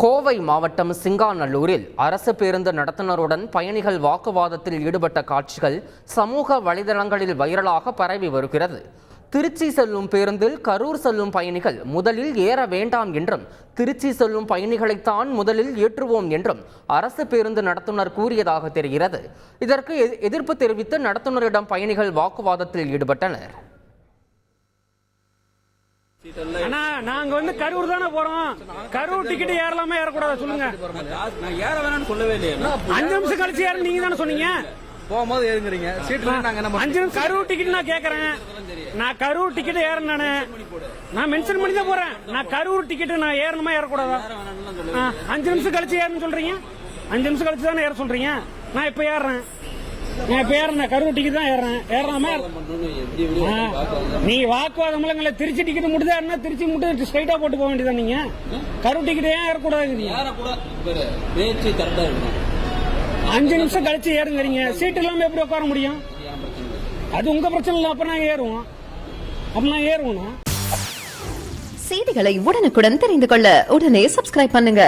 கோவை மாவட்டம் சிங்காநல்லூரில் அரசு பேருந்து நடத்துனருடன் பயணிகள் வாக்குவாதத்தில் ஈடுபட்ட காட்சிகள் சமூக வலைதளங்களில் வைரலாக பரவி வருகிறது. திருச்சி செல்லும் பேருந்தில் கரூர் செல்லும் பயணிகள் முதலில் ஏற வேண்டாம் என்றும், திருச்சி செல்லும் பயணிகளைத்தான் முதலில் ஏற்றுவோம் என்றும் அரசு பேருந்து நடத்துனர் கூறியதாக தெரிகிறது. இதற்கு எதிர்ப்பு தெரிவித்து நடத்துனரிடம் பயணிகள் வாக்குவாதத்தில் ஈடுபட்டனர். அண்ணா, நாங்க கரூர் தானே போறோம். கரூர் டிக்கெட் ஏறலாமா ஏறக்கூடாது சொல்லுங்க. நான் ஏற வேணாம்னு சொல்லவே இல்லையே. 5 நிமிஷம் கழிச்சு ஏற நீங்க தானே சொன்னீங்க. போகும்போது ஏறுங்கறீங்க. சீட்ல நாங்க என்ன 5 நிமிஷம் கரூர் டிக்கெட் நான் கேக்குறேன். நான் கரூர் டிக்கெட் ஏறணும். நான் மென்ஷன் பண்ணி தான் போறேன். நான் கரூர் டிக்கெட் நான் ஏறணுமா ஏறக்கூடாதா? 5 நிமிஷம் கழிச்சு ஏறணும்னு சொல்றீங்க. 5 நிமிஷம் கழிச்சு தானே ஏற சொல்றீங்க. நான் இப்ப ஏறேன். கரூர் டிக்கெட் தான் ஏறாம நீங்க வாக்குவாதம் திருச்சி டிக்கெட் முடிஞ்சா திருச்சி மட்டும் ஸ்ட்ரைட்டா போட்டு போக வேண்டியதான். நீங்க கரூர் டிக்கெட் ஏன் ஏறக்கூடாது? 5 நிமிஷம் கழிச்சு ஏறுங்கிறீங்க. சீட் இல்லாம எப்படி உட்கார முடியும்? அது உங்க பிரச்சனை இல்ல. அப்ப நான் ஏறுவோம். செய்திகளை உடனுக்குடன் தெரிந்து கொள்ள உடனே சப்ஸ்கிரைப் பண்ணுங்க.